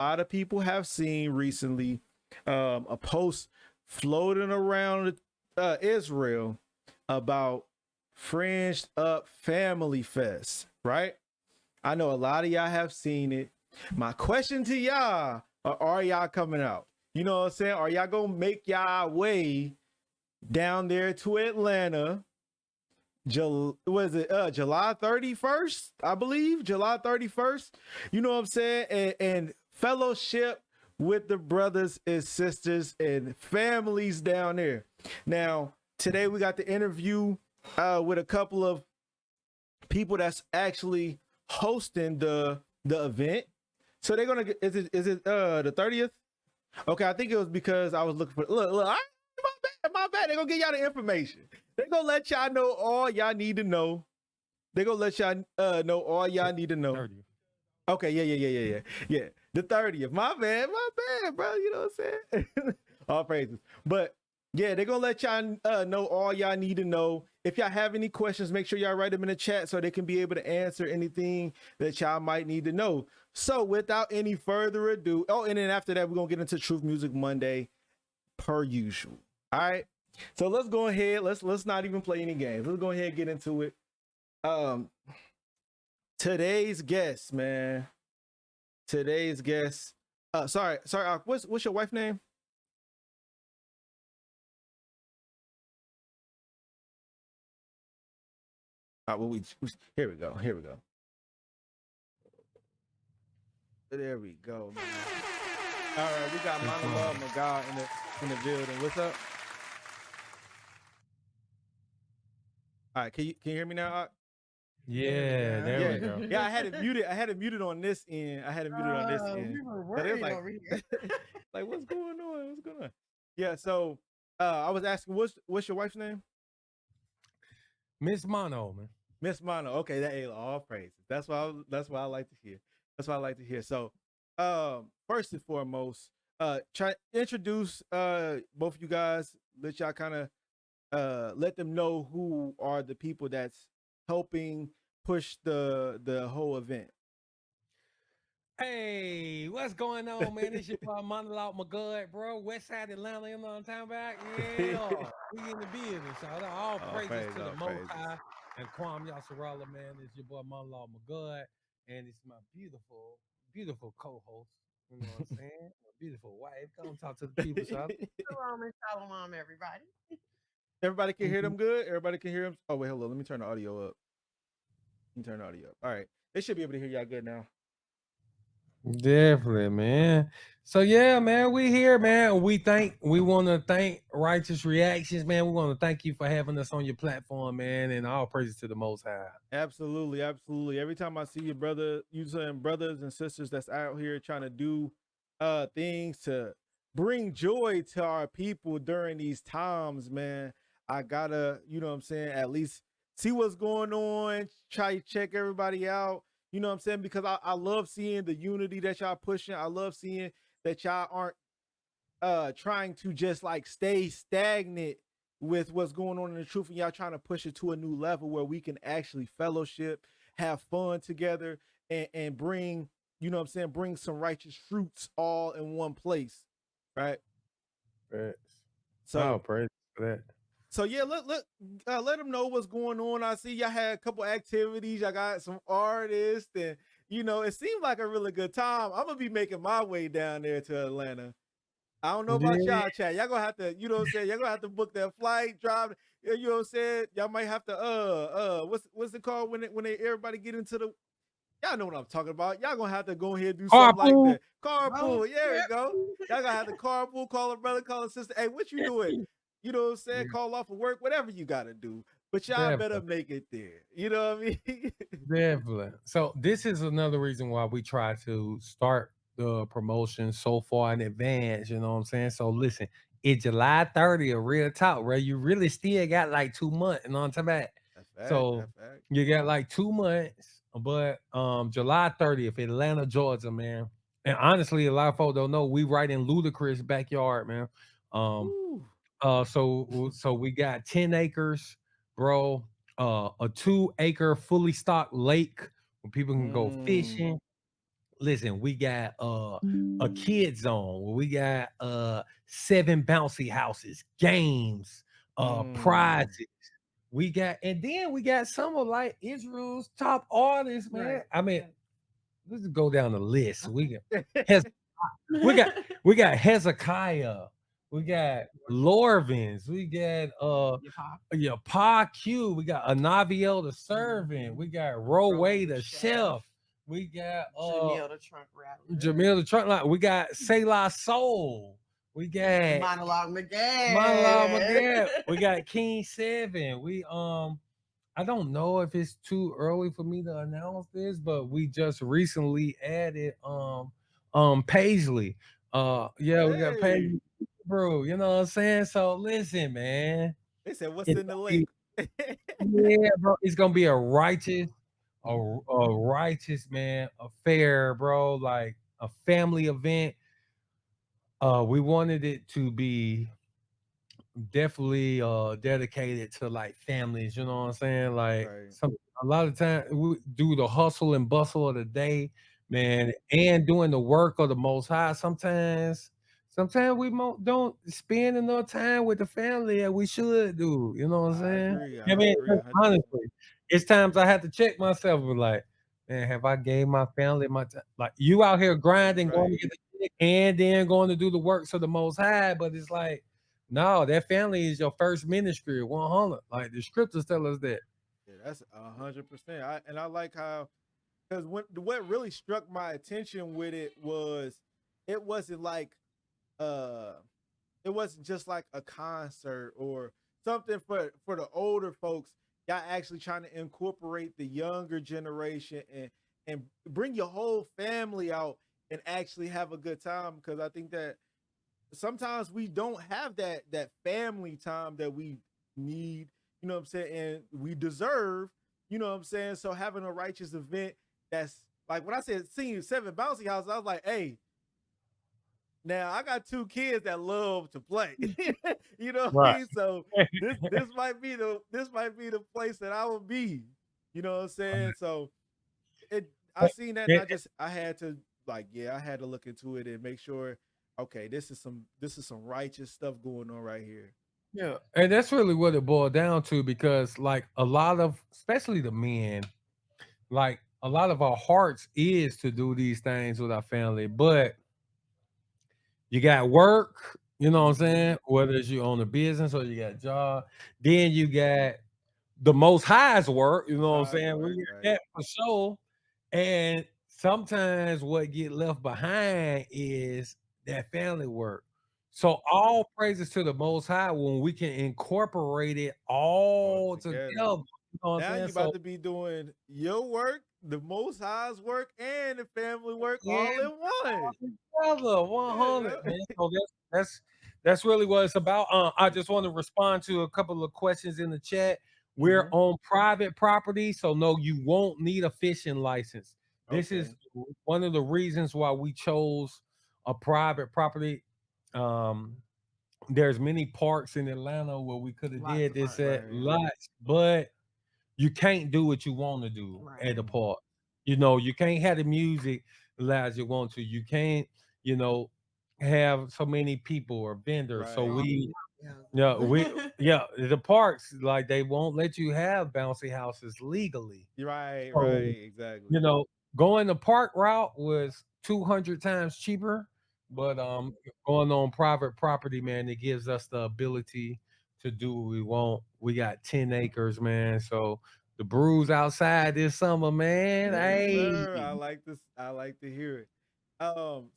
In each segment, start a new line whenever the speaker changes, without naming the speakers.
a lot of people have seen recently a post floating around Israel about Fringed Up Family Fest, right? I know a lot of y'all have seen it. My question to y'all, are y'all coming out? You know what I'm saying? Are y'all gonna make y'all way down there to Atlanta? Was it July 31st? I believe July 31st. You know what I'm saying? And fellowship with the brothers and sisters and families down there. Now, today we got the interview with a couple of people that's actually hosting the event. So they're gonna get, is it the 30th? Okay, I think it was because I was looking for look, my bad. They're gonna get y'all the information. They're gonna let y'all know all y'all need to know. They're gonna let y'all know all y'all need to know.
30th.
Okay, yeah. The 30th. My bad, bro. You know what I'm saying? All praises. But yeah, they're gonna let y'all know all y'all need to know. If y'all have any questions, make sure y'all write them in the chat so they can be able to answer anything that y'all might need to know. So without any further ado, and then after that, we're gonna get into Truth Music Monday per usual. All right. So let's go ahead. Let's not even play any games. Let's go ahead and get into it. Today's guest, man. Today's guest. Sorry. What's your wife's name? Well, here we go. There we go, man. All right, we got Monologue Magal in the building. What's up? All right, can you hear me now?
Yeah, there we go.
Yeah, I had it muted on this end.
We were worried
like,
over here.
like, what's going on? Yeah, so I was asking, what's your wife's name?
Miss Mono, man.
Miss Mono. Okay, that ain't all praises. That's what I like to hear. So, first and foremost, try introduce both of you guys. Let y'all kind of let them know who are the people that's helping push the whole event.
Hey, what's going on, man? This your boy Monologue My God, bro. West Side Atlanta, you know what I'm talking about? Yeah, we in the business. So all praises to the Most High and Kwam Yasarala, man. It's your boy Monologue My God, and it's my beautiful, beautiful co-host. You know what I'm saying? My beautiful wife. Come talk to the people, so.
Shalom and shalom, everybody.
Everybody can hear them good. Everybody can hear them. Oh wait, hold on. Let me turn the audio up. All right, they should be able to hear y'all good now.
Definitely, man. So yeah, man, we here, man. We want to thank Righteous Reactions, man. We want to thank you for having us on your platform, man, and all praises to the Most High.
Absolutely. Every time I see you saying brothers and sisters that's out here trying to do things to bring joy to our people during these times, man. I gotta, you know what I'm saying, at least see what's going on, try to check everybody out. You know what I'm saying? Because I love seeing the unity that y'all pushing. I love seeing that y'all aren't trying to just like stay stagnant with what's going on in the truth, and y'all trying to push it to a new level where we can actually fellowship, have fun together, and bring, you know what I'm saying, bring some righteous fruits all in one place, right?
Right.
So
praise for that.
so yeah, let them know what's going on. I see y'all had a couple activities. Y'all got some artists, and you know it seemed like a really good time. I'm gonna be making my way down there to Atlanta. I don't know about
Yeah.
y'all, chat. Y'all gonna have to, you know what I'm saying? Y'all gonna have to book that flight, drive. You know what I'm saying? Y'all might have to, what's it called when they everybody get into the? Y'all know what I'm talking about. Y'all gonna have to go ahead and do something like
Carpool.
that. Carpool. There we go. Y'all gonna have to carpool, call a brother, call a sister. Hey, what you doing? You know what I'm saying? Call off of work, whatever you gotta do. But y'all better
Definitely.
make it there. You know what I mean?
Definitely. So this is another reason why we try to start the promotion so far in advance. You know what I'm saying? So listen, it's July 30th, real talk, right? You really still got like 2 months. You know what I'm talking about?
That's fact.
So
That's fact.
you got like 2 months, but July 30th, Atlanta, Georgia, man. And honestly, a lot of folks don't know we right in Ludacris' backyard, man. Um,
Woo.
so we got 10 acres, bro. A 2-acre fully stocked lake where people can go
Mm.
fishing. listen, we got a kid zone where we got 7 bouncy houses, games, prizes. We got, and then we got some of like Israel's top artists, man.
Right.
I mean, let's go down the list. We got we got Hezekiah, we got Lorvins, we got Pa Q, we got Anaviel the servant, we got Roway the chef, we got
Jamil the trunk rattler.
Jamil the trunk line, we got Selah Soul, we got
Monologue Miguel.
we got King 7. We I don't know if it's too early for me to announce this, but we just recently added Paisley. Yeah, we got Paisley, bro. You know what I'm saying? So listen, man.
They said, "What's
It's
in the
gonna
link?"
yeah, bro. It's gonna be a righteous man affair, bro. Like a family event. We wanted it to be definitely dedicated to like families, you know what I'm saying? Like
Right.
a lot of time we do the hustle and bustle of the day, man, and doing the work of the most high. Sometimes we don't spend enough time with the family that we should do, you know what I'm
I
saying?
agree.
I
I
mean,
agree 100%.
honestly, it's times I have to check myself and like, man, have I gave my family my time? Like you out here grinding, going to
Right.
get the check, and then going to do the works of the most high, but it's like no, that family is your first ministry, 100. Like the scriptures tell us that.
Yeah, that's 100%. I like how, because what really struck my attention with it was it wasn't like uh it wasn't just like a concert or something for the older folks. Y'all actually trying to incorporate the younger generation and bring your whole family out and actually have a good time, because I think that sometimes we don't have that family time that we need, you know what I'm saying, and we deserve, you know what I'm saying. So having a righteous event that's like when I said seeing 7 bouncy houses, I was like, hey, now I got 2 kids that love to play. You know what I
Right.
mean? So this might be the place that I will be. You know what I'm saying? So I seen that and I had to like, yeah, I had to look into it and make sure, okay, this is some righteous stuff going on right here.
Yeah, and that's really what it boiled down to because, like, a lot of, especially the men, like, a lot of our hearts is to do these things with our family, but you got work, you know what I'm saying? Whether it's you own a business or you got a job, then you got the most highest work, you know what I'm
Besides
saying? We
work,
get
right?
that for sure. And sometimes what get left behind is that family work. So all praises to the most high when we can incorporate it
All
all together.
together.
You know what I'm
Now
saying?
you about
So
to be doing your work, the most high's work, and the family work
yeah,
all in one.
brother,
Yeah,
100, man. So that's really what it's about. I just want to respond to a couple of questions in the chat. We're
Mhm.
on private property, so no, you won't need a fishing license. This is
Okay.
one of the reasons why we chose a private property. Um, there's many parks in Atlanta where we could have
Lots
did
of
this
parks.
at
Right.
lots, but you can't do what you want to do at the
Right.
park. You know, you can't have the music loud as you want to. You can't, you know, have so many people or vendors. So
Right.
yeah, the parks like they won't let you have bouncy houses legally.
Right,
So,
right, exactly.
you know, going the park route was 200 times cheaper, but going on private property, man, it gives us the ability to do what we want. We got 10 acres, man. So the brews outside this summer, man.
Yes,
Hey,
sir. I like this. I like to hear it.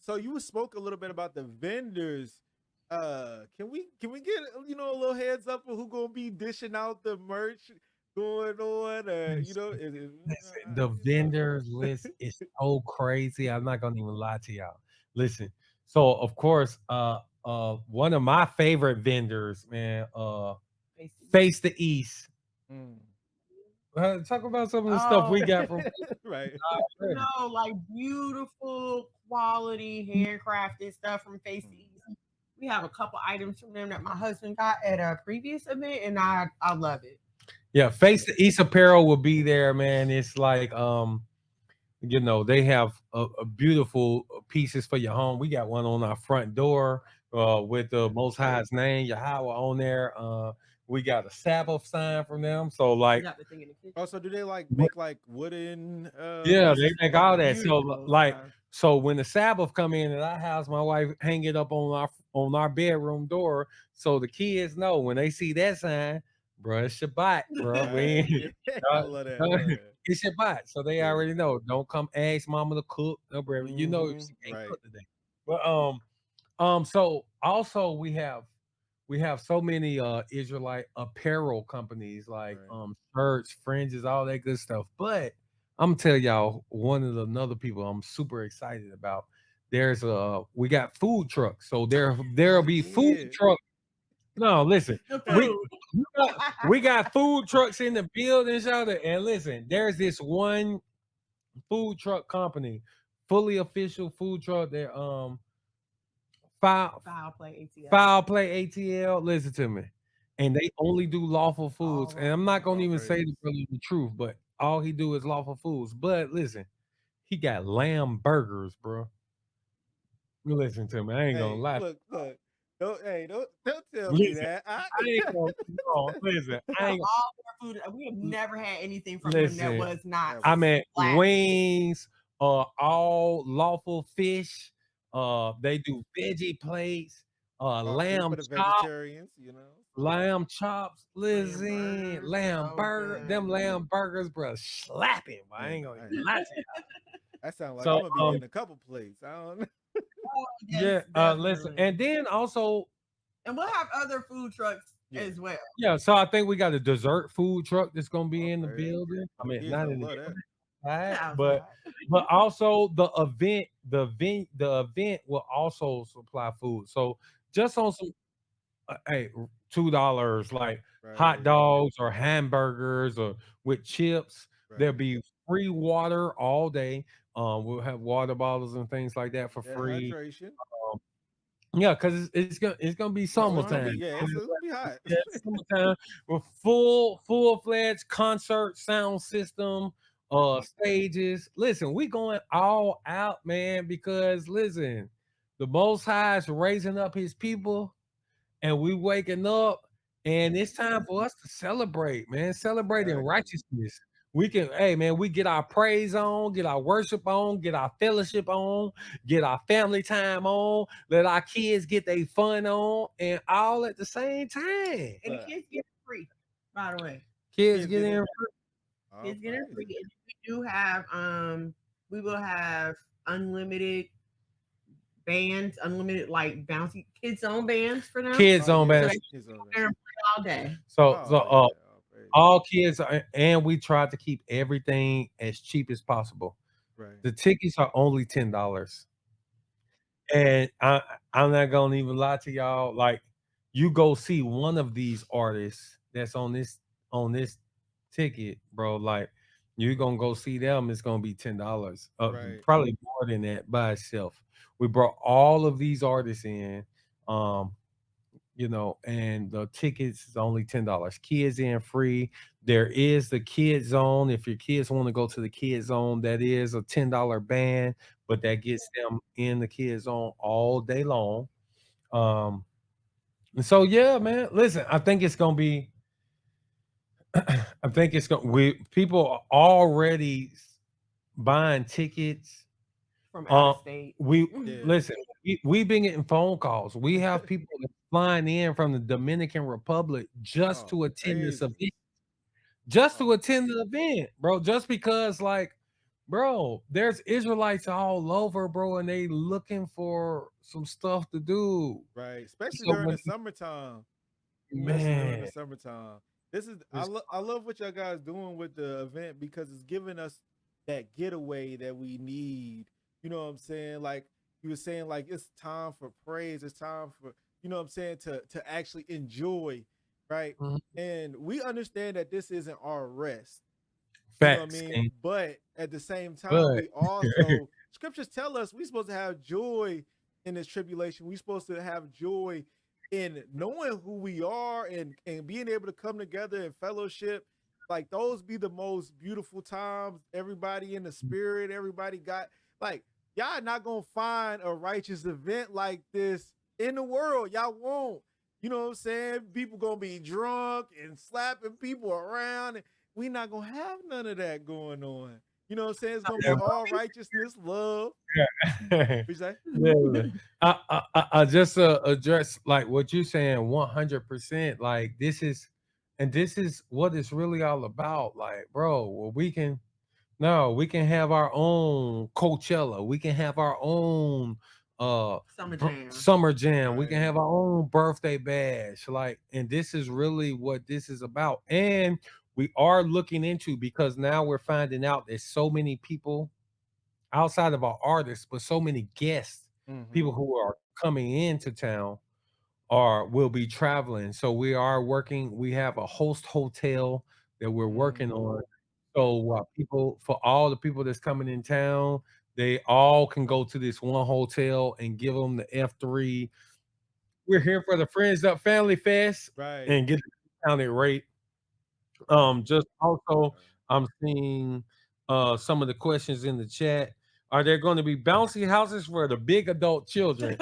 So you spoke a little bit about the vendors. Can we get a little heads up of who gonna be dishing out the merch going on?
listen, the vendors list is so crazy. I'm not gonna even lie to y'all. Listen, so of course, one of my favorite vendors, man, Face the East.
Mm.
Talk about some of the stuff we got from
Right.
No, like beautiful quality handcrafted stuff from Face
Mm.
East. We have a couple items from them that my husband got at a previous event, and I love it.
Yeah, Face the East apparel will be there, man. It's like You know, they have a beautiful pieces for your home. We got one on our front door with the Most High's name, Yahweh, on there. We got a Sabbath sign from them. So
You
like,
got the thing in the kitchen.
Oh, so do they like make like wooden
yeah, they
pieces?
make all
Okay.
that. So
Beautiful.
like,
Yeah.
so when the Sabbath come in at our house, my wife hang it up on our bedroom door, so the kids know when they see that sign, bro, it's Shabbat, bro. We
Right.
ain't,
Yeah. I love that. I love that.
it's Shabbat, so they
Yeah.
already know. Don't come ask mama to cook, no, bro. You know
Mm-hmm.
she can't
Right.
cook today. But so also we have so many Israelite apparel companies like
Right.
shirts, fringes, all that good stuff. But I'm gonna tell y'all one of the another people I'm super excited about. There's we got food trucks. So there'll be food
Yeah.
truck. No, listen,
The
we
food.
we got food trucks in the building, y'all. And listen, there's this one food truck company, fully official food truck. They're Foul,
Foul play ATL.
foul play ATL. Listen to me, and they only do lawful foods.
All
And I'm not
lawful.
gonna
All
even say
praises.
the brother the truth, but all he do is lawful foods. But listen, he got lamb burgers, bro. You listen to me. I ain't gonna
Hey,
lie.
look. Don't tell me
Listen,
that.
I ain't gonna no, listen. I
Have
ain't
all their food. We have never had anything from them that
listen.
was not
That
I
was
mean
flat.
wings, all lawful fish. They do veggie plates,
food for
lamb
the
chops.
vegetarians, you know.
Lamb chops,
Lamb
listen,
burgers,
lamb
so
burger,
good.
them lamb burgers, bro, slapping. I
Man,
ain't gonna
I,
even lie to you.
that sounds like I'm
So,
gonna be getting a couple plates. I don't know.
Oh, yes,
yeah, listen,
definitely.
and then also,
And we'll have other food trucks
Yeah.
as well.
yeah. So I think we got a dessert food truck that's gonna be
All
in the
praises.
building. I
The
mean,
kids
not
gonna
in the
love that.
building, right?
Outside.
But also the event will also supply food. So just on some hey, $2 like hot
Right.
dogs or hamburgers or with chips. There'll
Right.
be free water all day. We'll have water bottles and things like that for
Yeah,
free.
hydration.
Um, yeah, because it's gonna be
Oh, it's gonna
summertime.
be it's gonna be hot.
Yeah, summertime with full fledged concert sound system, stages. Listen, we going all out, man, because listen, the Most High is raising up His people and we waking up and it's time for us to celebrate, man. Celebrate in
Exactly.
righteousness. We can, hey man, we get our praise on, get our worship on, get our fellowship on, get our family time on, let our kids get their fun on, and all at the same time.
And the
But
kids get free, by the way.
Kids
kids
get
get in.
in.
All
Kids get it free.
praises.
And we do have we will have unlimited bands, unlimited like bouncy kids zone bands for them.
Kids
Oh
on
yeah.
So
bass.
they can
Kids on
go
that.
there and play all day.
So
Oh yeah. All praises.
all kids are, and we try to keep everything as cheap as possible.
Right.
The tickets are only $10. And I'm not gonna even lie to y'all. Like, you go see one of these artists that's on this ticket, bro. Like, you're gonna go see them. It's gonna be $10.
Right.
Probably more than that by itself. We brought all of these artists in. Um, and the tickets is only $10. Kids in free. There is the kid zone. If your kids want to go to the kid zone, that is a $10 band, but that gets them in the kid zone all day long. Um, and so yeah, man. Listen, I think it's gonna be. I think it's gonna. We people are already buying tickets.
From out of state.
We
Yeah.
listen. We been getting phone calls. We have people that's flying in from the Dominican Republic just
Oh,
to attend this
praises.
event. Just
Oh,
to attend the
praises.
event, bro. Just because, like, bro, there's Israelites all over, bro, and they looking for some stuff to do.
Right. Especially
So
during
when
the summertime. Especially during the
man,
summertime. This is
it's
I love what y'all guys doing with the event because it's giving us that getaway that we need. You know what I'm saying? Like you were saying, like it's time for praise. It's time for what I'm saying to actually enjoy, right?
mhm,
And we understand that this isn't our rest. You know what I
facts,
mean?
King.
But at the same time,
But
we also scriptures tell us we're supposed to have joy in this tribulation. We're supposed to have joy in knowing who we are and being able to come together in fellowship like those be the most beautiful times. Everybody in the spirit, everybody got like y'all not gonna find a righteous event like this in the world. Y'all won't. You know what I'm saying? People gonna be drunk and slapping people around, and we not gonna have none of that going on. You know what I'm saying? It's gonna be all righteousness, love.
Yeah.
What you say?
Yeah. I just address like what you're saying 100%. Like this is what it's really all about. Like, bro, well, we can have our own Coachella. We can have our own
Summer Jam.
summer jam. We can
Right.
have our own birthday bash. Like, and this is really what this is about. And we are looking into because now we're finding out there's so many people outside of our artists, but so many guests, people
Mm-hmm.
who are coming into town are will be traveling. So we are working. We have a host hotel that we're working
Mm-hmm.
on. So people for all the people that's coming in town, they all can go to this one hotel and give them the F3. We're here for the Friends Up Family Fest
Right.
and get a discounted rate.
Right.
Just also, I'm seeing some of the questions in the chat. Are there going to be bouncy houses for the big adult children?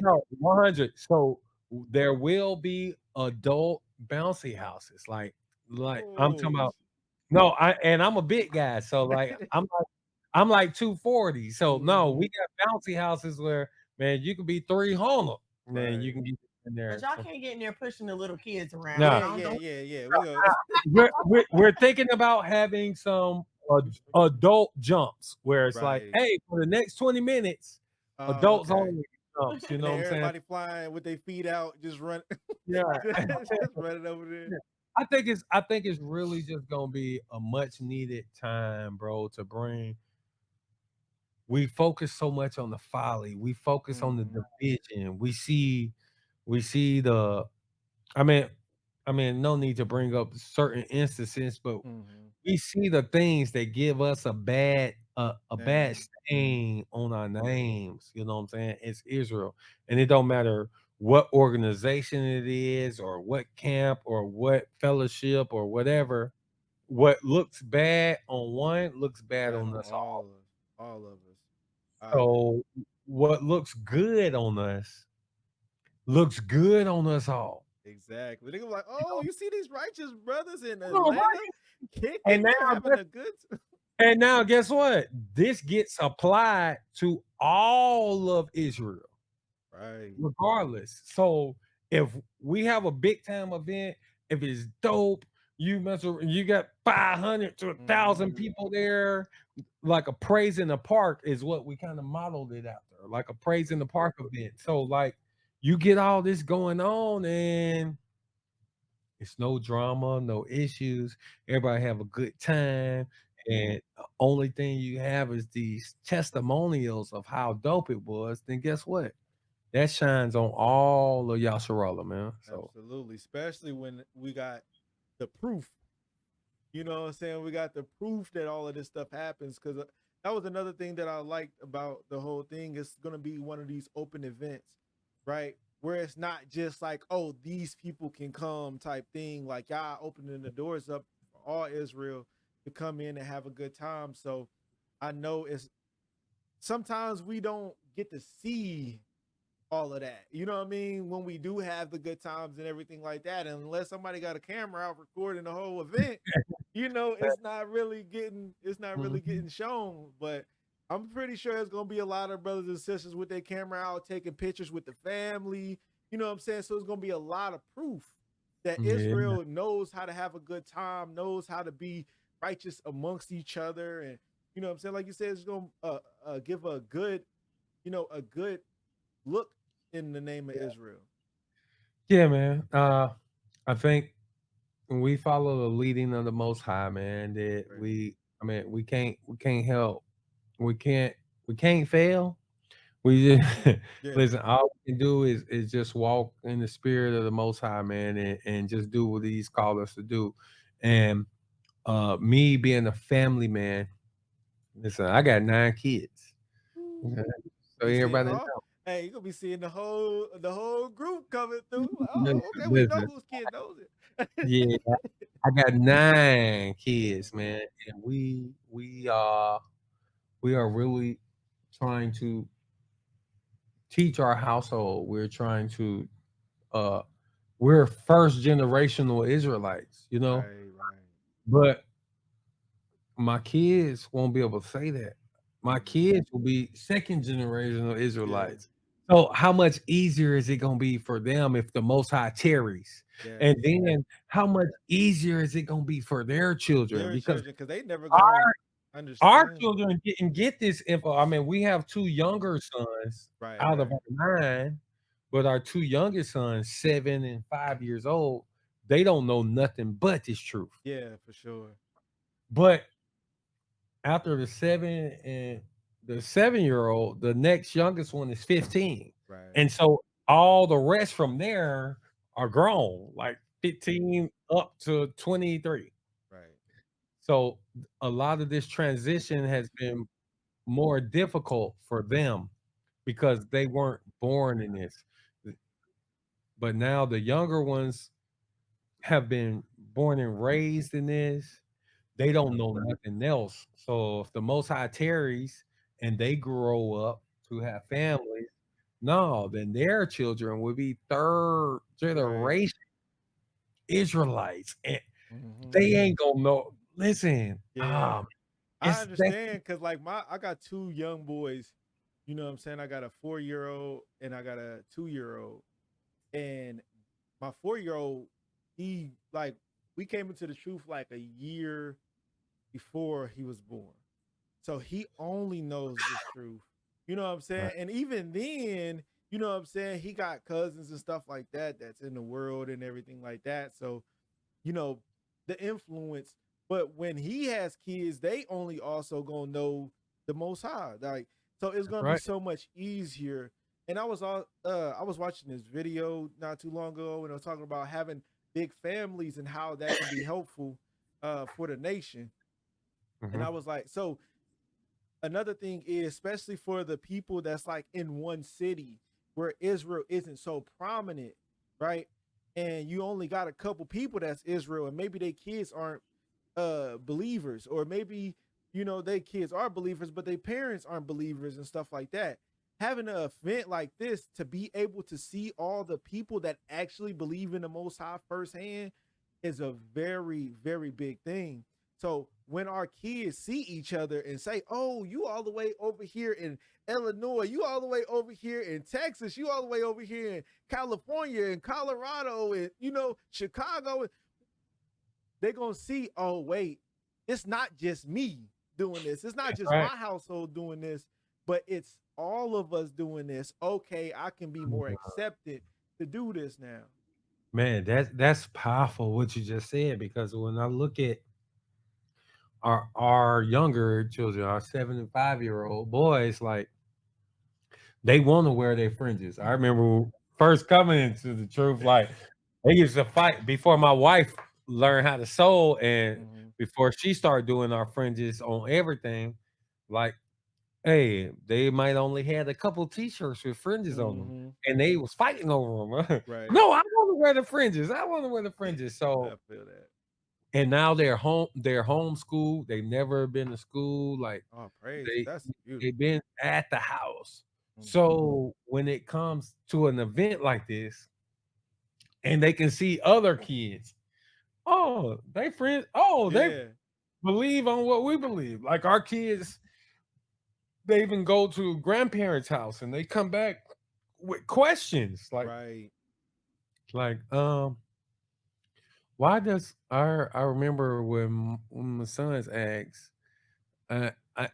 No, 100. So there will be adult bouncy houses. Like I'm talking
Oh,
about. No, I'm a big guy, so like I'm like 240. So no, we
mm-hmm.
got bouncy houses where man you can be 300. Man, you
Right.
can get in
But
there.
y'all
So,
can't get in there pushing the little kids around.
nah,
Yeah,
Don't
yeah,
don't
yeah, yeah. We go.
we're thinking about having some adult jumps where it's like,
Right.
hey, for the next 20 minutes,
Oh,
adults
okay.
only jumps. You
And
know
then
what I'm saying?
everybody flying with their feet out, just run,
Yeah.
just running over there.
I think it's really just gonna be a much needed time, bro, to bring. We focus so much on the folly. We focus on the
Mm-hmm.
division. We see the. I mean, no need to bring up certain instances, but
Mm-hmm.
we see the things that give us a bad
Name.
stain on our names. You know what I'm saying? It's Israel, and it don't matter what organization it is, or what camp, or what fellowship, or whatever. What looks bad on one looks bad
Bad
on
on
us all.
all of us. I agree.
So what looks good on us looks good on us all.
Exactly. They go like,
You
oh,
know?
you see these righteous brothers in
Oh,
Atlanta
right.
kicking,
And
they're
now
having a good
And now, guess what? This gets applied to all of Israel,
Right.
regardless. So, if we have a big time event, if it's dope, you got 500 to 1,000
Mm-hmm.
people there, like a praise in the park is what we kind of modeled it after, like a praise in the park event. So, like, you get all this going on, and it's no drama, no issues. Everybody have a good time. And the only thing you have is these testimonials of how dope it was. Then guess what? That shines on all of Yasharala, man. So
Absolutely. Especially when we got the proof. You know what I'm saying? We got the proof that all of this stuff happens because that was another thing that I liked about the whole thing. It's going to be one of these open events, right? Where it's not just like, oh, these people can come type thing. Like, y'all opening the doors up for all Israel to come in and have a good time. So I know it's sometimes we don't get to see all of that. You know what I mean? When we do have the good times and everything like that, and unless somebody got a camera out recording the whole event, it's not really
mhm.
getting shown. But I'm pretty sure it's gonna be a lot of brothers and sisters with their camera out taking pictures with the family. You know what I'm saying? So it's gonna be a lot of proof that
Yeah,
Israel knows how to have a good time, knows how to be righteous amongst each other, and you know what I'm saying? Like you said, it's gonna give a good, a good look in the name of Israel.
yeah, man. I think when we follow the leading of the Most High, man, that
Right.
we can't help, we can't, we can't fail. We just
Yeah.
listen. All we can do is just walk in the spirit of the Most High, man, and just do what He's called us to do. And me being a family man, listen, I got 9 kids. Okay? So
You see,
everybody
oh, hey, you gonna be seeing the whole group coming through.
know,
Oh, okay, we know
listen,
whose kid knows it.
Yeah, I got 9 kids, man, and we are really trying to teach our household. We're trying to uh we're first generational Israelites, you know,
Right, right.
but my kids won't be able to say that. My
Mhm.
kids will be second generational
Yeah,
Israelites. So how much easier is it gonna be for them if the Most High tarries? And
yes.
then how much easier is it gonna be for their children?
Their
Because
children, because they never gonna
our our
understand.
children didn't get this info. I mean, we have 2 younger sons
Right,
out of
right.
our 9, but our 2 youngest sons, 7 and 5 years old, they don't know nothing but this truth.
Yeah, for sure.
But after the 7-year-old, the next youngest one is 15.
Right,
And so all the rest from there are grown, like 15 up to 23.
right.
So a lot of this transition has been more difficult for them because they weren't born in this. But now the younger ones have been born and raised in this. They don't know nothing else. So if the Most High tarries and they grow up to have families, no, then their children will be third
Right.
generation Israelites, and
Hmm.
they ain't gonna know. Listen,
Yeah. I
that's
understand because like I got two young boys, you know what I'm saying? I got a 4-year-old and I got a 2-year-old. And my 4-year-old, he like we came into the truth like a year before he was born. So he only knows this truth. You know what I'm
right,
saying? And even then, you know what I'm saying? He got cousins and stuff like that that's in the world and everything like that. So, you know, the influence. But when he has kids, they only also gonna know the most high. Like, so it's gonna be
right,
so much easier. And I was watching this video not too long ago and I was talking about having big families and how that can be helpful for the nation. And I
mhm,
was like, so another thing is, especially for the people that's like in one city where Israel isn't so prominent, right? And you only got a couple people that's Israel, and maybe their kids aren't believers, or maybe you know their kids are believers, but their parents aren't believers and stuff like that. Having an event like this to be able to see all the people that actually believe in the Most High firsthand is a very, very big thing. So when our kids see each other and say, "Oh, you all the way over here in Illinois, you all the way over here in Texas, you all the way over here in California and Colorado and you know Chicago," they're gonna see, "Oh, wait, it's not just me doing this. It's not just
right.
my household doing this, but it's all of us doing this. Okay, I can be more accepted to do this now."
Man, that's powerful what you just said because when I look at our younger children, our 7 and 5-year-old boys, like they want to wear their fringes. I remember first coming into the truth, like they used to fight before my wife learned how to sew and
Mm-hmm.
before she started doing our fringes on everything. Like, hey, they might only had a couple t-shirts with fringes on them,
Mm-hmm.
and they was fighting over them.
Right.
No, I want to wear the fringes. I want to wear the fringes.
I
So
feel that.
and now they're homeschooled. They've never been to school. Like
Oh, praise.
they
That's beautiful.
they've been at the house.
Mm-hmm.
So when it comes to an event like this, and they can see other kids, oh, they friends, oh, they
Yeah.
believe on what we believe. Like our kids, they even go to grandparents' house and they come back with questions
Right.
like why does our I remember when my sons asked, uh, I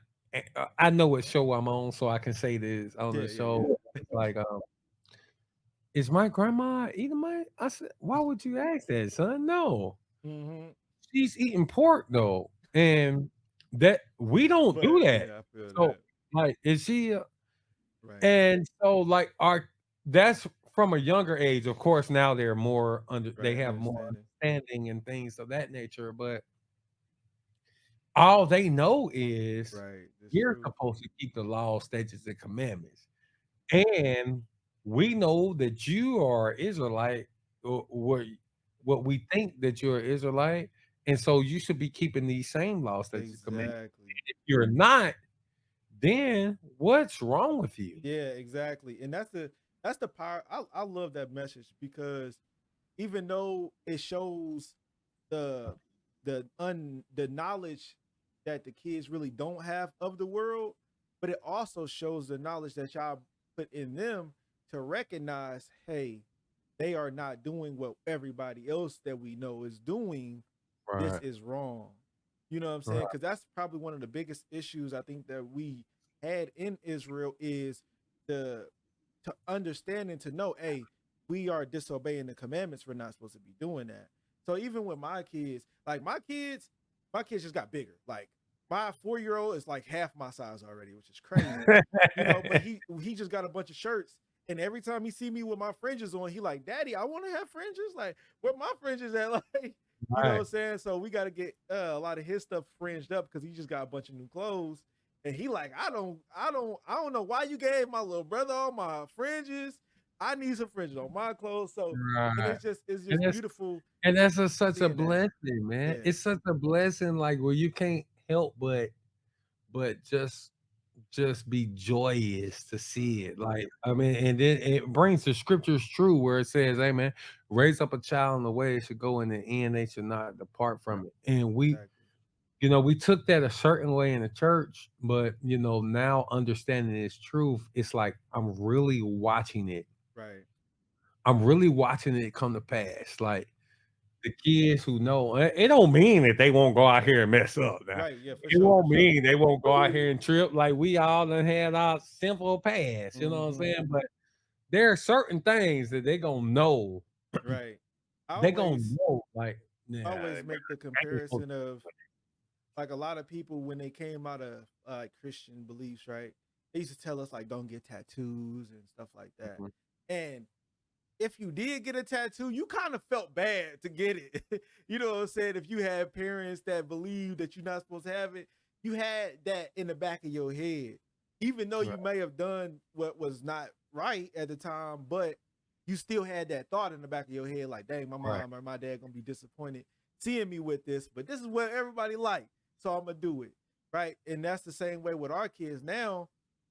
I know what show I'm on, so I can say this on
Yeah.
the
Yeah. Yeah.
show. It's like, is my grandma eating my? I said, why would you ask that, son? No,
Mm-hmm.
she's eating pork though, and that we don't do
But
that.
yeah, I feel
So,
that.
like, is she?
Right.
And so, like, our that's from a younger age. Of course, now they're more under. They
Right.
have more
Understanding.
understanding and things of that nature, but all they know is
Right. That's
you're
true.
supposed to keep the law, statutes, and commandments. And we know that you are Israelite, or what we think that you're an Israelite, and so you should be keeping these same laws that you command.
Exactly.
If you're not, then what's wrong with you?
Yeah, exactly. And that's the power. I love that message because even though it shows the the knowledge that the kids really don't have of the world, but it also shows the knowledge that y'all put in them to recognize, hey, they are not doing what everybody else that we know is doing. This
Right.
is wrong. You know what I'm saying?
Right.
Because that's probably one of the biggest issues I think that we had in Israel is the to understand and to know, hey, we are disobeying the commandments. We're not supposed to be doing that. So even with my kids, like my kids just got bigger. Like my 4-year-old is like half my size already, which is crazy. You know, but he just got a bunch of shirts. And every time he see me with my fringes on, he like, Daddy, I want to have fringes. Like, where my fringes at? Like, you know what I'm saying? So we got to get a lot of his stuff fringed up because he just got a bunch of new clothes. And he like, I don't know why you gave my little brother all my fringes. I need some fringes on my clothes. So and
Right.
it's
And
just beautiful.
and that's such a
Seeing that.
blessing, man.
Yeah.
It's such a blessing, like where you can't help but just be joyous to see it. Like, I mean, and then it brings the scriptures true where it says, "Hey, man, raise up a child in the way it should go, in the end they should not depart from it." And we,
Exactly.
we took that a certain way in the church, but now understanding its truth, it's like I'm really watching it.
Right.
I'm really watching it come to pass. Like the kids who know, it don't mean that they won't go out here and mess up. Now,
Right. Yeah, for
it
sure.
won't mean they won't go out here and trip. Like we all done had our simple past, you know what I'm saying? But there are certain things that they gonna know.
Right. I
They gonna
always
know, like, yeah,
always make the
I ain't supposed
comparison of like a lot of people when they came out of Christian beliefs, right? They used to tell us like don't get tattoos and stuff like that.
to-
And if you did get a tattoo, you kind of felt bad to get it. You know what I'm saying? If you had parents that believed that you're not supposed to have it, you had that in the back of your head. Even though
Right.
you may have done what was not right at the time, but you still had that thought in the back of your head, like, dang, my
Right.
mom or my dad gonna be disappointed seeing me with this, but this is what everybody like, so I'm gonna do it. Right. And that's the same way with our kids now.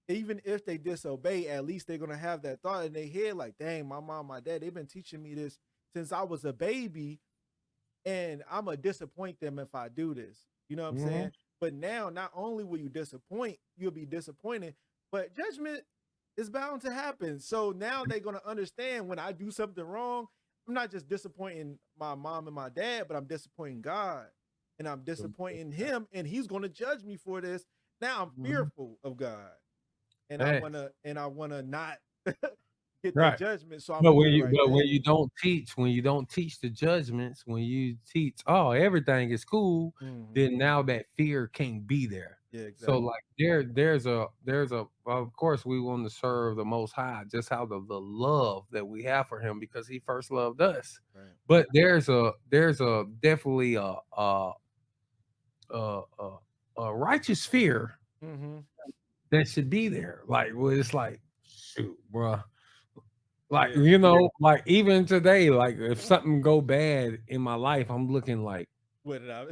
Even if they disobey, at least they're gonna have that thought in their head, like, dang, my mom, my dad, they've been teaching me this since I was a baby, and I'm gonna disappoint them if I do this. You know what I'm
Mhm.
saying? But now, not only will you disappoint, you'll be disappointed, but judgment is bound to happen. So now they're gonna understand when I do something wrong, I'm not just disappointing my mom and my dad, but I'm disappointing God, and I'm disappointing Him, and He's gonna judge me for this. Now I'm
Mhm.
fearful of God, and I
Hey.
wanna not get that
Right.
judgment. So I'm
But
gonna do the right
when
thing.
you don't teach the judgments, when you teach, oh, everything is cool,
Mhm.
then now that fear can't be there.
Yeah,
So
exactly.
like there's a of course we want to serve the Most High, just how the love that we have for Him because He first loved us.
Right.
But there's a definitely a, a, a righteous fear
Mhm.
that should be there. Like, well, it's like, shoot, bruh. Like,
Yeah.
like even today, like if something go bad in my life, I'm looking like,
What did I?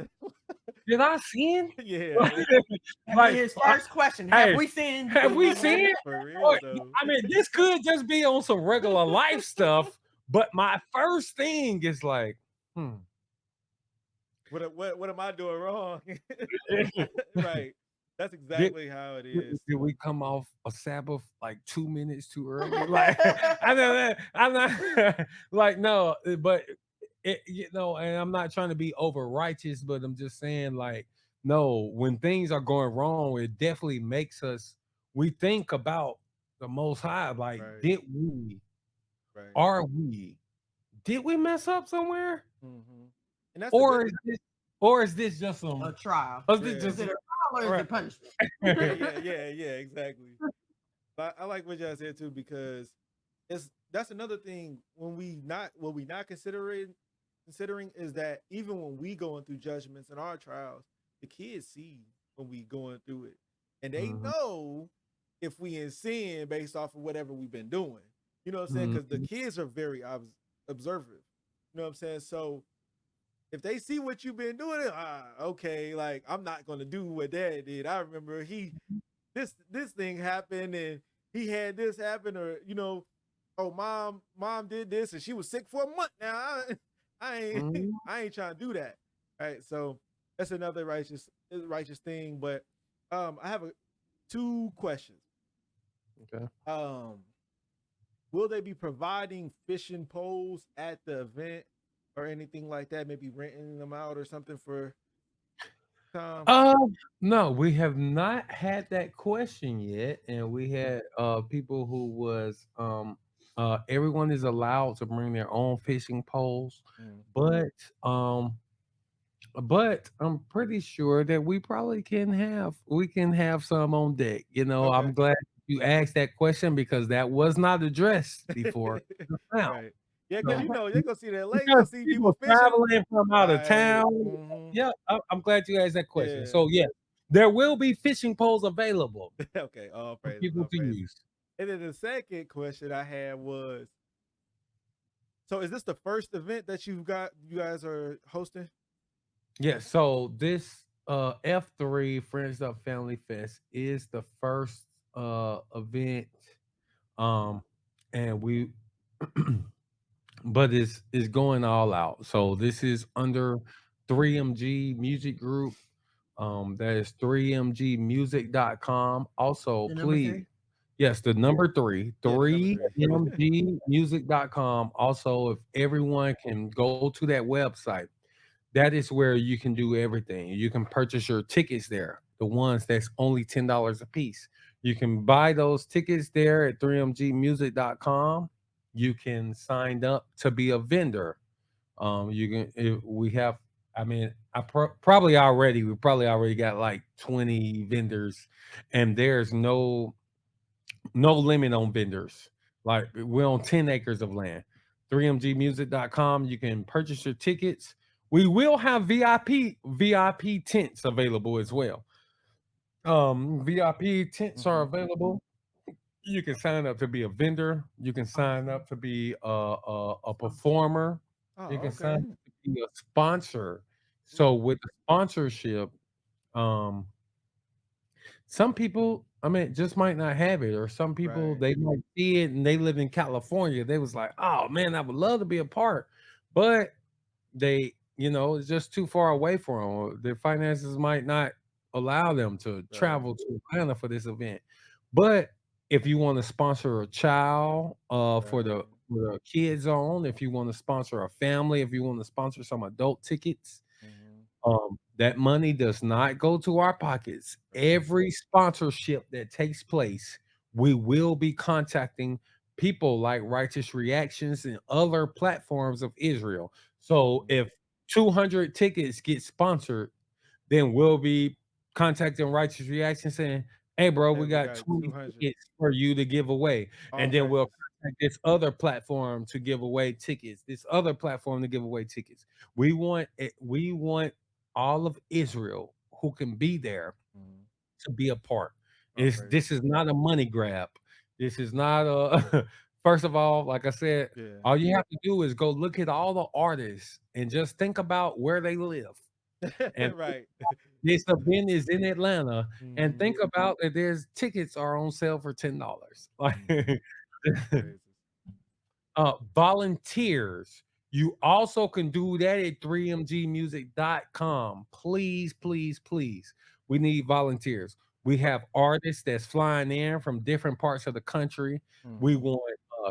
did I sin?
Yeah.
That'd be
Like,
his first question. Have
hey,
we sinned?
have we sinned?
For real
Or,
though.
I mean, this could just be on some regular life stuff, but my first thing is like,
What am I doing wrong? Right. That's
did,
exactly how it is.
did we come off a Sabbath like 2 minutes too early? Like, I know that I'm not like no, but and I'm not trying to be over righteous, but I'm just saying like no, when things are going wrong, it definitely makes us we think about the Most High. Like,
Right. Right.
are we, did we mess up somewhere,
Mhm. And that's the good
or is this, or is this just
A
some,
trial.
or is this
yeah.
Is
just
it a trial or is
right?
it punishment?
Yeah, exactly. But I like what y'all said too because that's another thing when we not considering is that even when we going through judgments in our trials, the kids see when we going through it, and they
Mhm,
know if we in sin based off of whatever we've been doing. You know what I'm saying? Because the
mhm,
kids are very observative. You know what I'm saying? So if they see what you've been doing, okay, like I'm not gonna do what Dad did. I remember this thing happened and he had this happen, or oh mom did this and she was sick for a month now. I ain't
Mhm.
I ain't trying to do that. Right. So that's another righteous thing. But I have two questions.
Okay.
Will they be providing fishing poles at the event or anything like that? Maybe renting them out or something for time?
Uh, no, we have not had that question yet, and we had people who was everyone is allowed to bring their own fishing poles,
Mm.
but um but I'm pretty sure that we can have some on deck. You know, I'm
Okay.
glad you asked that question because that was not addressed before now.
Right. Yeah, because
So
they gonna see that lake, you
because
gonna see people
people
fishing.
traveling from out of
Right.
town.
Mm-hmm.
Yeah, I'm glad you asked that question.
Yeah.
So yeah, there will be fishing poles available
Okay. All
for
praises.
people
All
to
praises.
use.
And then the second question I had was, so is this the first event that you guys are hosting?
Yeah, so this F3 Friends Up Family Fest is the first event, um and we but it's going all out. So this is under 3MG Music Group. That is 3mgmusic.com. Also,
The number
please,
three.
yes, the number three,
Yeah, the number three.
3mgmusic.com. Also, if everyone can go to that website, that is where you can do everything. You can purchase your tickets there, the ones that's only $10 a piece. You can buy those tickets there at 3mgmusic.com. You can sign up to be a vendor. You can we have I mean, we probably already got like 20 vendors, and there's no limit on vendors. Like we're on 10 acres of land. 3mgmusic.com. You can purchase your tickets. We will have VIP tents available as well. VIP tents are
Mm-hmm.
available. You can sign up to be a vendor. You can sign up to be a performer. You
Oh,
can sign
okay.
up to be a sponsor. So
Mm.
with the sponsorship, um, some people, I mean, just might not have it, or some people
Right.
they might see it and they live in California. They was like, "Oh man, I would love to be a part," but it's just too far away for them. Their finances might not allow them to
Right.
travel to Atlanta for this event. But if you want to sponsor a child, for the
Right.
kids zone, if you want to sponsor a family, if you want to sponsor some adult tickets,
Mm-hmm.
that money does not go to our pockets.
Right.
Every sponsorship that takes place, we will be contacting people like Righteous Reactions and other platforms of Israel. So
Mm-hmm.
if 200 tickets get sponsored, then we'll be contacting Righteous Reaction saying, "Hey, bro,
Hey,
we
we
got
got
20
200.
tickets for you to give away."
All
And then we'll
praises.
contact this other platform to give away tickets, this other platform to give away tickets. We want all of Israel who can be there
Mm-hmm.
to be a part.
All
This
praises.
is not a money grab. This is not a first of all, like I said,
Yeah.
all you have to do is go look at all the artists and just think about where they live. And
Right.
this event is in Atlanta, and
Mm-hmm.
think about that there's tickets are on sale for $10. Like
Mm-hmm. All praises.
volunteers. You also can do that at 3mgmusic.com. Please, please, please. We need volunteers. We have artists that's flying in from different parts of the country. We
Mm-hmm.
want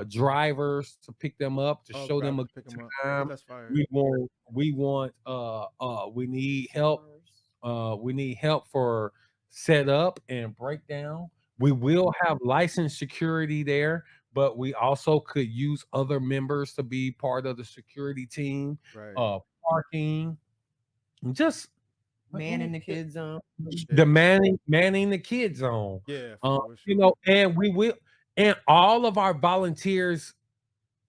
drivers to pick them up to
Oh,
show them a
drivers to
good
pick them up. Oh,
time.
that's fire.
We need help. We need help for setup and breakdown. We
Mm-hmm.
will have licensed security there, but we also could use other members to be part of the security team.
Right.
Parking, just
Man in the kids zone.
the
Yeah.
manning the kid zone.
Yeah, for sure.
And we will, and all of our volunteers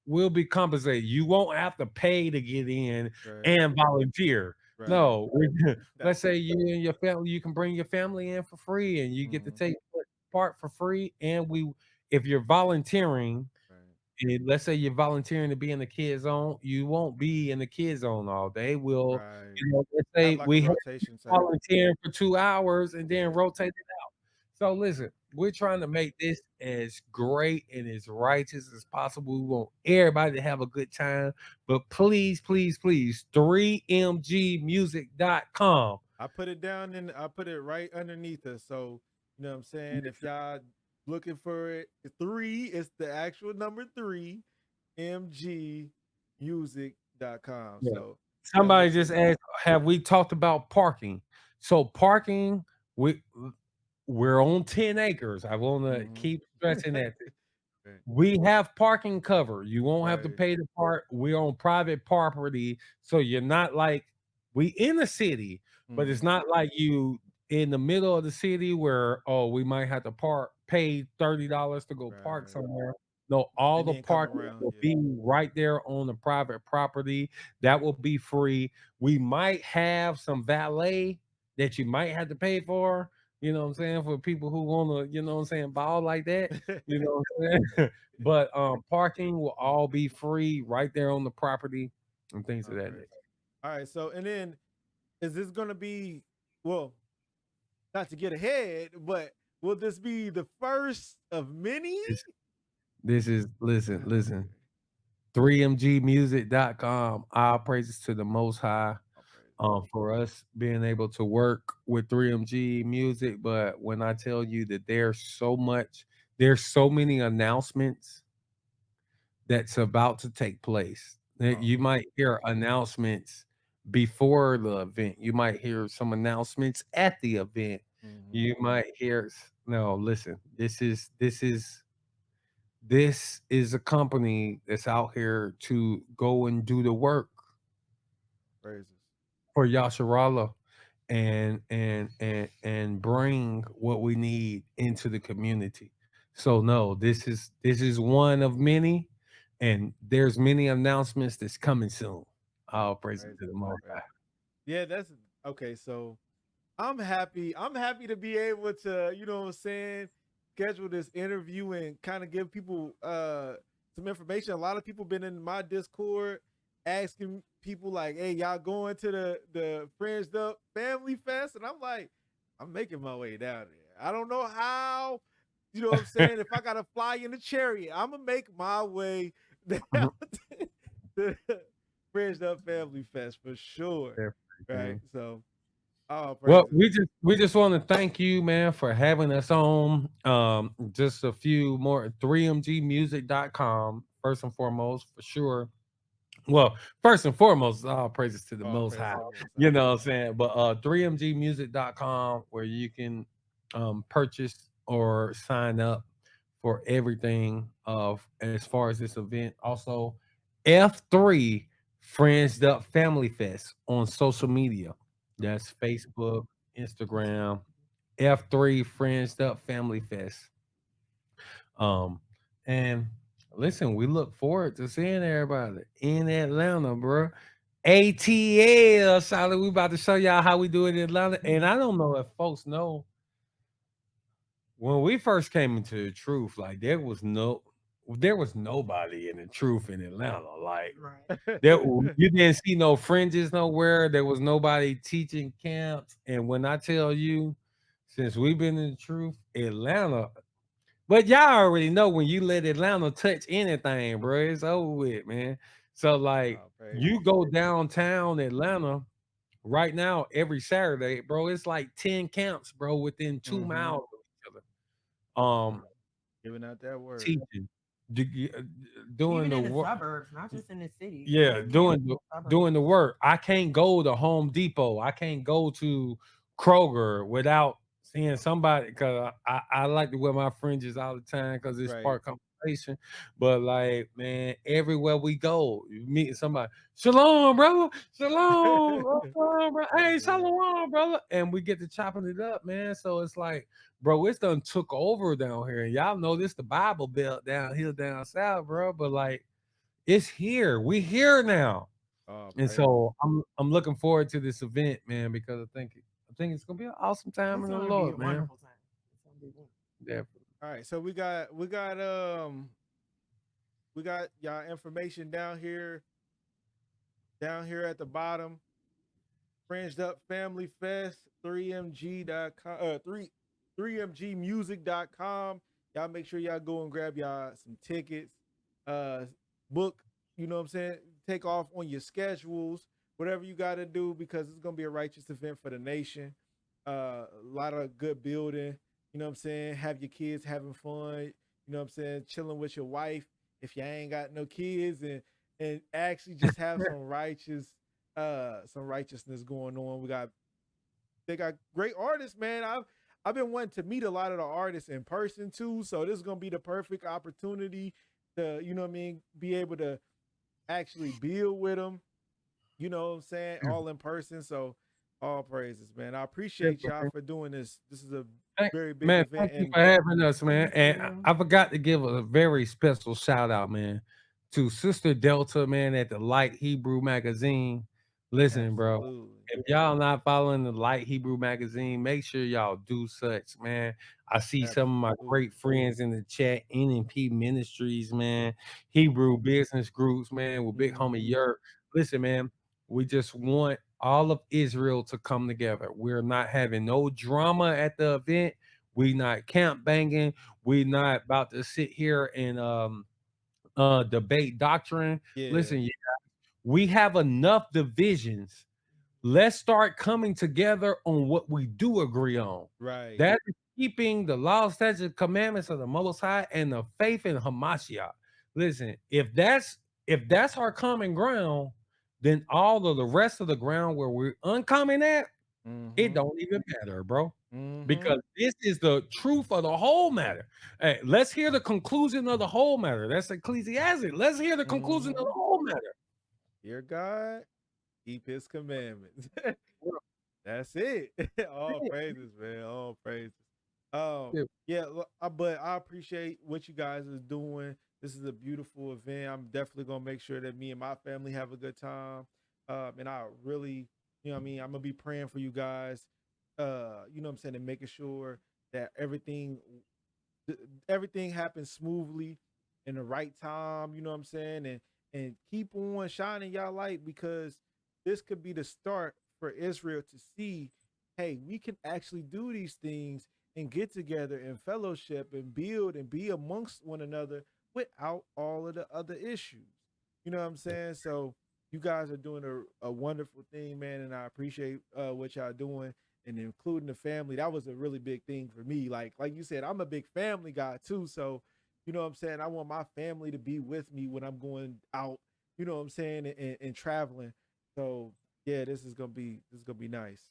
will be compensated. You won't have to pay to get in
Right.
and volunteer.
Right.
No, let's
That's
say you and your family, you can bring your family in for free, and you get to
mm-hmm.
take part for free. And if you're volunteering,
Right.
let's say you're volunteering to be in the kids zone, you won't be in the kids zone all day. We'll,
Right.
let's
Have
say
like a
we have
rotation type.
volunteering for 2 hours and then
Yeah.
rotate it out. So listen, we're trying to make this as great and as righteous as possible. We want everybody to have a good time. But please, please, please, 3mgmusic.com.
I put it right underneath us. So, you know what I'm saying? If y'all looking for it, three, it's the actual number three, mgmusic.com.
Yeah.
So, yeah,
Somebody
make sure
just
you
asked, have we talked about parking? So parking, we're on 10 acres. I want to
mhm.
keep stressing that.
Right.
We have parking cover. You won't have to
Right.
pay to park. We're on private property, so you're not like we in the city, but it's
Mhm.
not like you in the middle of the city where we might have to pay $30 to go park
Right.
somewhere. No, all
And
the
then come
parking
around.
will
Yeah.
be right there on the private property. That will be free. We might have some valet that you might have to pay for. You know what I'm saying? For people who want to, what I'm saying, ball like that. You know what I'm saying? But parking will all be free right there on the property and things of
All
that
right.
nature.
All right. So, and then is this going to be, well, not to get ahead, but will this be the first of many?
This, this is listen,
Okay.
listen. 3mgmusic.com. All praises to the Most High
Okay.
for us being able to work with 3MG Music. But when I tell you that there's so many announcements that's about to take place.
Oh,
You might hear announcements before the event. You might hear some announcements at the event.
mhm.
You might hear no, listen. This is a company that's out here to go and do the work
Praises.
for Yasharallah and bring what we need into the community. So no, this is one of many, and there's many announcements that's coming soon. All praise to
Praises.
the Most High.
Praises. Yeah, that's okay. So I'm happy. I'm happy to be able to, you know what I'm saying, schedule this interview and kind of give people some information. A lot of people been in my Discord asking people like, "Hey, y'all going to the Fringed Up Family Fest?" And I'm like, I'm making my way down there. I don't know how, you know what I'm saying. If I gotta fly in a chariot, I'm gonna make my way down to the Fringed Up Family Fest for sure. Right.
Everything.
So, all
Well,
praises.
we just want to thank you, man, for having us on. Just a few more 3mgmusic.com, first and foremost, for sure. Well, first and foremost, all praises to the
All
Most
praise
High.
to the Most
You
High.
know what I'm saying? But 3mgmusic.com, where you can purchase or sign up for everything of as far as this event. Also, F3 Friends Up Family Fest on social media. That's Facebook, Instagram. F3 Friends Up Family Fest. Um, and listen, we look forward to seeing everybody in Atlanta, bro. ATL, solid. We about to show y'all how we do it in Atlanta. And I don't know if folks know when we first came into the truth, like there was nobody in the truth in Atlanta. Like
Right.
there, you didn't see no fringes nowhere. There was nobody teaching camps. And when I tell you, since we've been in the truth, Atlanta. But y'all already know when you let Atlanta touch anything, bro, it's over with, man. So like
All praises.
you go downtown Atlanta right now every Saturday, bro. It's like 10 camps, bro, within 2 miles of each other.
Giving out that word.
Teaching, d- uh, doing
Even
the
in the
work.
suburbs, not just in the city.
Yeah,
There's camps
doing
in
the
the suburbs.
doing the work. I can't go to Home Depot. I can't go to Kroger without seeing somebody because I like to wear my fringes all the time because it's
Right.
spark conversation. But like, man, everywhere we go, you meet somebody. Shalom, brother. Shalom, shalom, bro.
Yes,
Hey,
sir.
shalom, brother. And we get to chopping it up, man. So it's like, bro, it's done took over down here. And y'all know this the Bible Belt down here down south, bro. But like it's here. We here now.
All
And
praises.
so I'm looking forward to this event, man, because I think it's gonna be an awesome time
It's
in the
gonna be a
Lord, man.
wonderful time. It's gonna be wonderful.
Yeah.
All right. So we got We got y'all information down here at the bottom. Fringed Up Family Fest, 3mg.com, 3mgmusic.com. Y'all make sure y'all go and grab y'all some tickets, book, you know what I'm saying? Take off on your schedules, whatever you got to do, because it's going to be a righteous event for the nation. A lot of good building, you know what I'm saying? Have your kids having fun, you know what I'm saying? Chilling with your wife if you ain't got no kids, and actually just have some righteousness going on. They got great artists, man. I've been wanting to meet a lot of the artists in person too, so this is gonna be the perfect opportunity to, you know what I mean, be able to actually build with them, you know what I'm saying, all in person. So all praises, man. I appreciate y'all for doing this. This is a very big event.
Thank you for having us, man. And I forgot to give a very special shout out, man, to Sister Delta, man, at the Light Hebrew magazine. Listen, bro, if y'all not following the Light Hebrew magazine, make sure y'all do such, man. I see some of my great friends in the chat, NNP Ministries, man, Hebrew business groups, man, with big homie Yurt. Listen, man, we just want all of Israel to come together. We're not having no drama at the event. We not camp banging. We not about to sit here and debate doctrine. Listen, we have enough divisions. Let's start coming together on what we do agree on.
Right.
That is keeping the law, statutes, commandments of the Most High and the faith in Hamashiach. Listen, if that's our common ground, then all of the rest of the ground where we're uncommon at, it don't even matter, bro. Because this is the truth of the whole matter. Hey, let's hear the conclusion of the whole matter. That's Ecclesiastic. Let's hear the conclusion of the whole matter.
Dear God, keep his commandments. That's it. All praises, man. All praises. But I appreciate what you guys is doing. This is a beautiful event. I'm definitely gonna make sure that me and my family have a good time. And I really, you know what I mean, I'm gonna be praying for you guys. You know what I'm saying, and making sure that everything happens smoothly in the right time, you know what I'm saying, and keep on shining y'all light, because this could be the start for Israel to see, hey, we can actually do these things and get together and fellowship and build and be amongst one another without all of the other issues. You know what I'm saying? So you guys are doing a wonderful thing, man, and I appreciate what y'all doing, and including the family. That was a really big thing for me. Like you said, I'm a big family guy too, so you know what I'm saying, I want my family to be with me when I'm going out, you know what I'm saying, and traveling. So yeah, this is gonna be nice.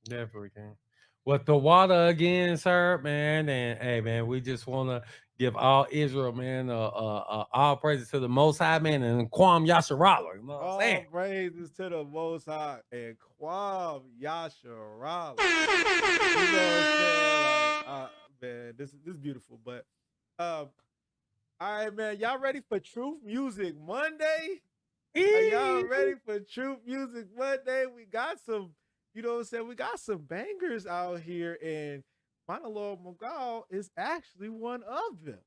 Definitely can. With the water again, sir, man, and hey, man, we just want to give all Israel, man, all praises to the Most High, man, and Kwam Yasharala. You know what I'm saying?
All praises to the Most High and Kwam Yasharala. You know what I'm saying? Like, man, this is beautiful. But all right, man, y'all ready for Truth Music Monday? Are y'all ready for Truth Music Monday? We got some, you know what I'm saying, we got some bangers out here, and Monologue Magal is actually one of them.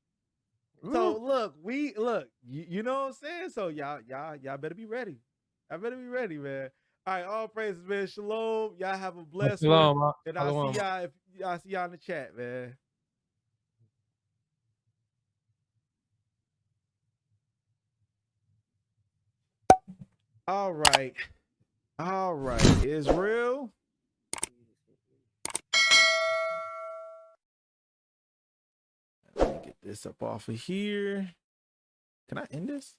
So look, you know what I'm saying? So y'all better be ready. Y'all better be ready, man. All right, all praises, man. Shalom. Y'all have a blessed one. And I'll see y'all in the chat, man. All right, Israel. Let me get this up off of here. Can I end this?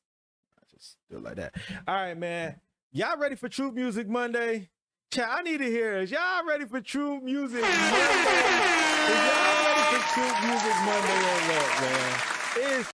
I just do it like that. All right, man. Y'all ready for Truth Music Monday? Chat, I need to hear it. Y'all ready for Truth Music Monday? Is y'all ready for Truth Music Monday or what, man? It's